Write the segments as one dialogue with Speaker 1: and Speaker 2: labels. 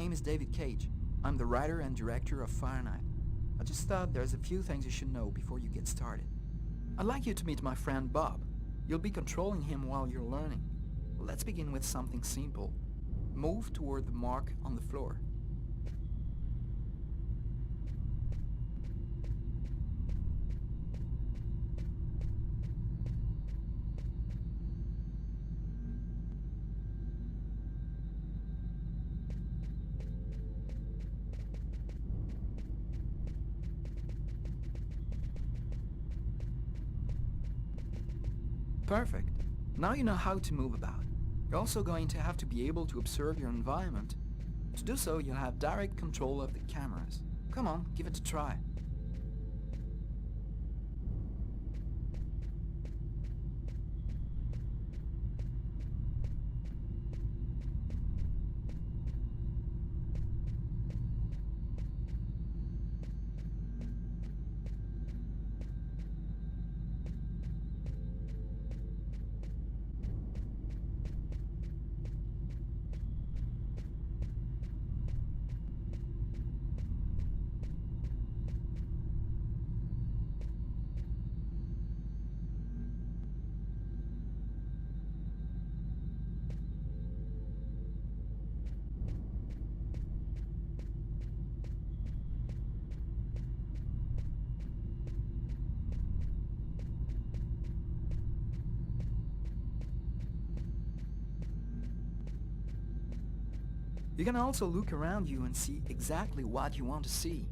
Speaker 1: name is David Cage. I'm the writer and director of Fahrenheit. I just thought there's a few things you should know before you get started. I'd like you to meet my friend Bob. You'll be controlling him while you're learning. Let's begin with something simple. Move toward the mark on the floor. Perfect. Now you know how to move about. You're also going to have to be able to observe your environment. To do so, you'll have direct control of the cameras. Come on, give it a try. You can also look around you and see exactly what you want to see.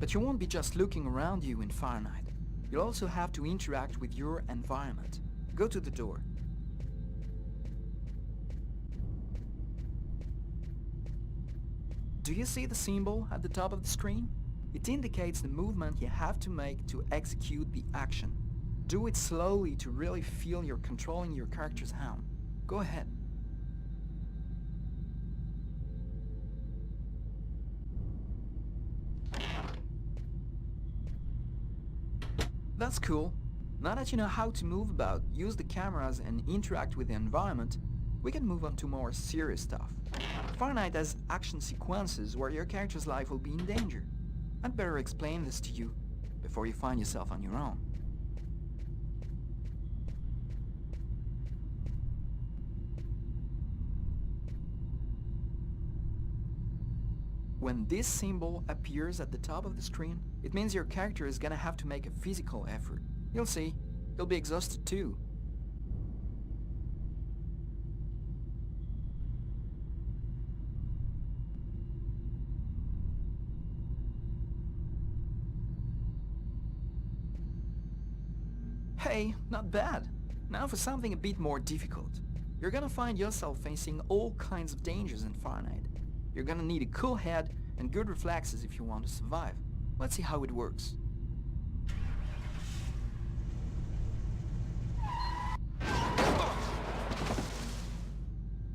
Speaker 1: But you won't be just looking around you in Fahrenheit. You'll also have to interact with your environment. Go to the door. Do you see the symbol at the top of the screen? It indicates the movement you have to make to execute the action. Do it slowly to really feel you're controlling your character's hand. Go ahead. That's cool. Now that you know how to move about, use the cameras and interact with the environment, we can move on to more serious stuff. Fahrenheit has action sequences where your character's life will be in danger. I'd better explain this to you before you find yourself on your own. When this symbol appears at the top of the screen, it means your character is gonna have to make a physical effort. You'll see, you'll be exhausted too. Hey, not bad. Now for something a bit more difficult. You're gonna find yourself facing all kinds of dangers in Fahrenheit. You're gonna need a cool head and good reflexes if you want to survive. Let's see how it works.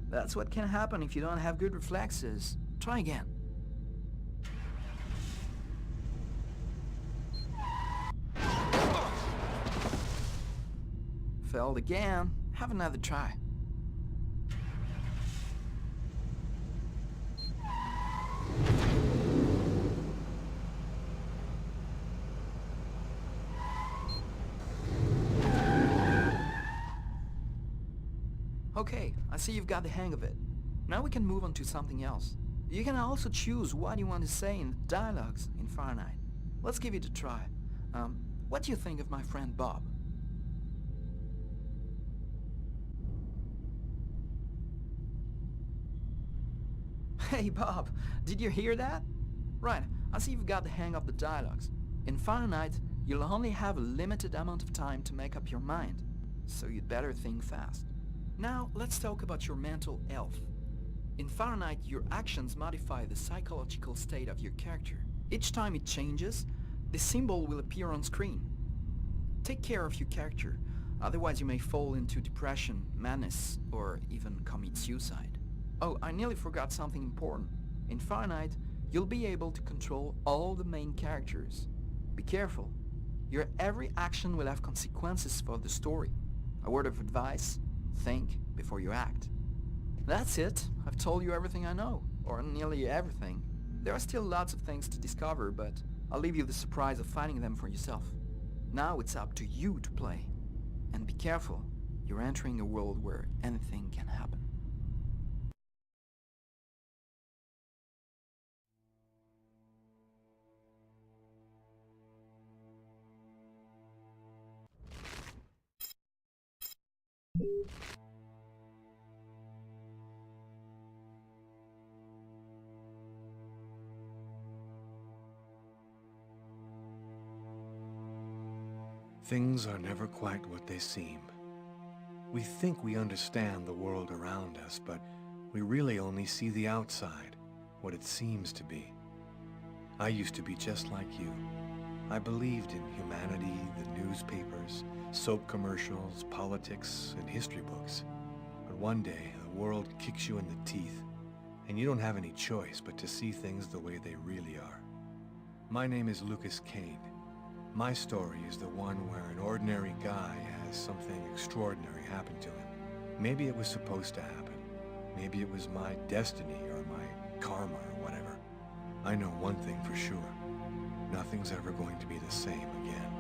Speaker 1: That's what can happen if you don't have good reflexes. Try again. Failed again. Have another try. Okay, I see you've got the hang of it. Now we can move on to something else. You can also choose what you want to say in the dialogues in Fahrenheit. Let's give it a try. What do you think of my friend Bob? Hey Bob, did you hear that? Right, I see you've got the hang of the dialogues. In Fahrenheit, you'll only have a limited amount of time to make up your mind, so you'd better think fast. Now, let's talk about your mental health. In Fahrenheit, your actions modify the psychological state of your character. Each time it changes, the symbol will appear on screen. Take care of your character, otherwise you may fall into depression, madness, or even commit suicide. Oh, I nearly forgot something important. In Fahrenheit, you'll be able to control all the main characters. Be careful. Your every action will have consequences for the story. A word of advice, think before you act. That's it. I've told you everything I know, or nearly everything. There are still lots of things to discover, but I'll leave you the surprise of finding them for yourself. Now it's up to you to play. And be careful, you're entering a world where anything can happen.
Speaker 2: Things are never quite what they seem. We think we understand the world around us, but we really only see the outside, what it seems to be. I used to be just like you. I believed in humanity, the newspapers, soap commercials, politics, and history books. But one day, the world kicks you in the teeth, and you don't have any choice but to see things the way they really are. My name is Lucas Kane. My story is the one where an ordinary guy has something extraordinary happen to him. Maybe it was supposed to happen. Maybe it was my destiny or my karma or whatever. I know one thing for sure. Nothing's ever going to be the same again.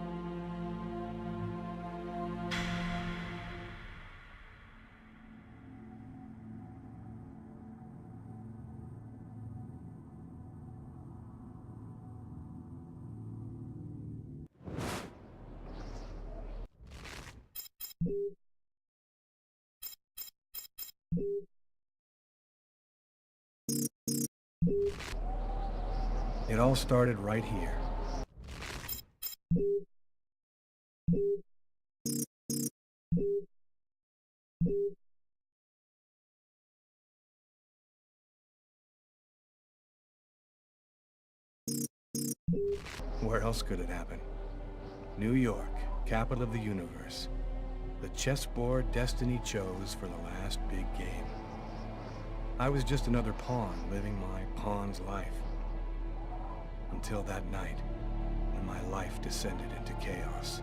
Speaker 2: It all started right here. Where else could it happen? New York, capital of the universe. The chessboard destiny chose for the last big game. I was just another pawn living my pawn's life. Until that night, when my life descended into chaos.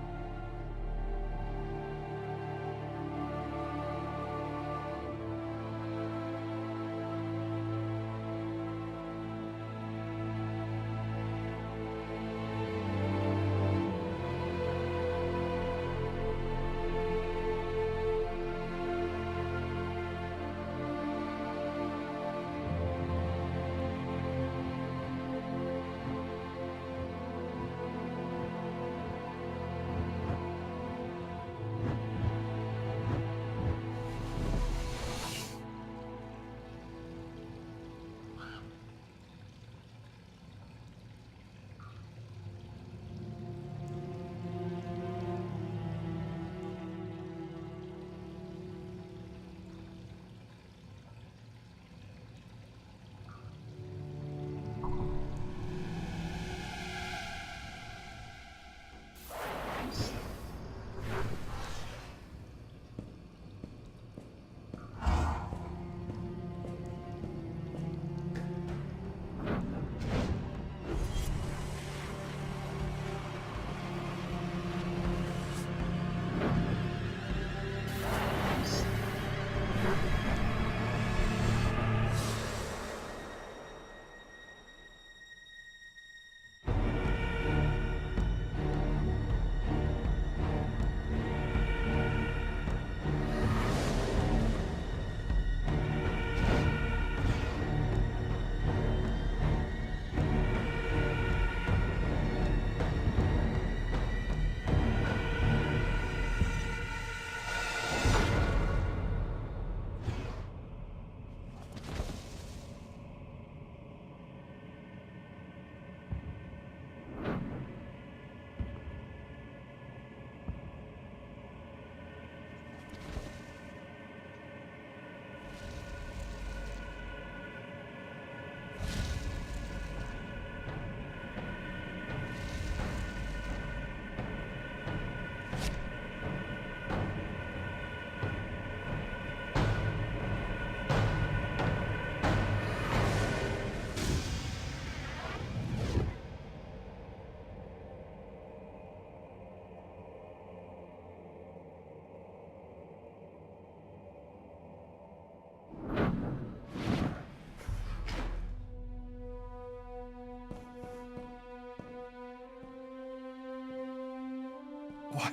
Speaker 2: What?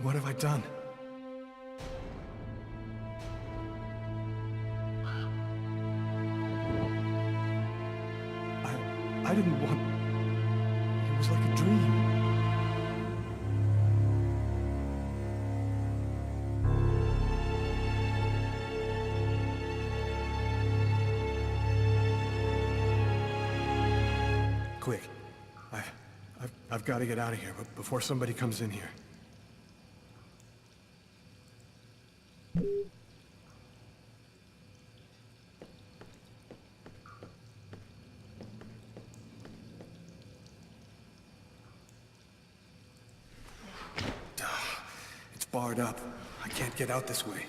Speaker 2: What have I done? I didn't want... It was like a dream. Quick. I've got to get out of here, but before somebody comes in here. It's barred up. I can't get out this way.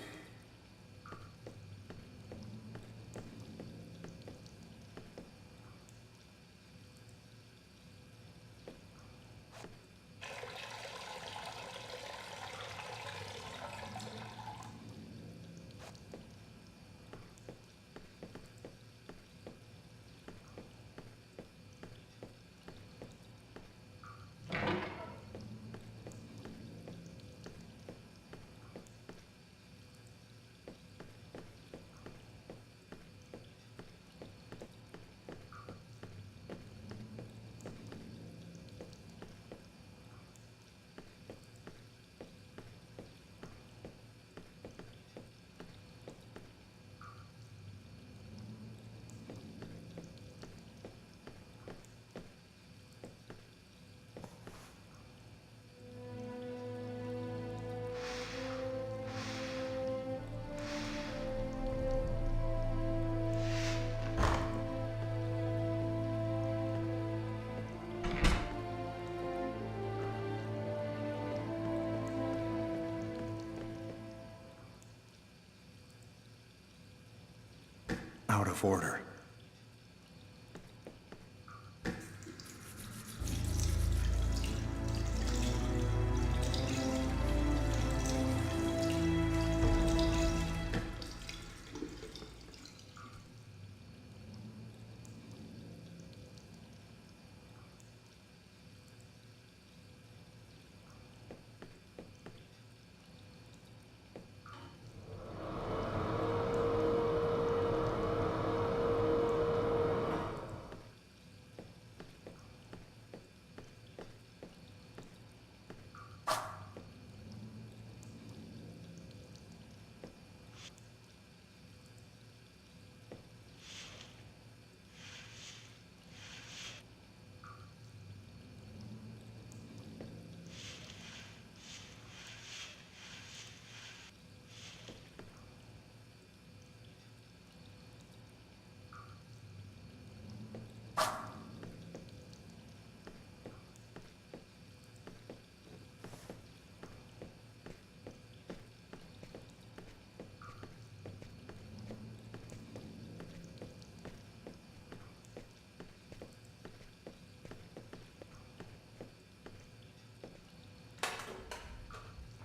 Speaker 2: Out of order.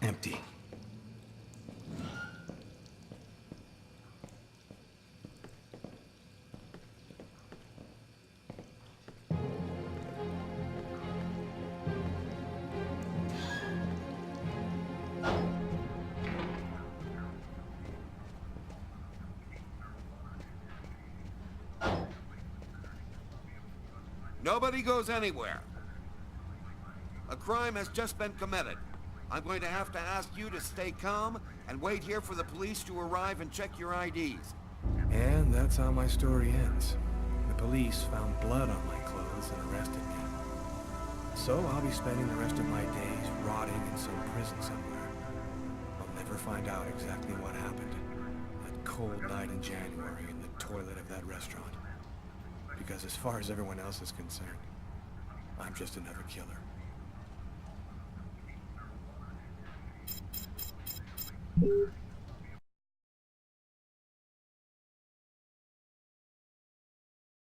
Speaker 2: Empty.
Speaker 3: Nobody goes anywhere. A crime has just been committed. I'm going to have to ask you to stay calm and wait here for the police to arrive and check your IDs.
Speaker 2: And that's how my story ends. The police found blood on my clothes and arrested me. So I'll be spending the rest of my days rotting in some prison somewhere. I'll never find out exactly what happened. That cold night in January in the toilet of that restaurant. Because as far as everyone else is concerned, I'm just another killer.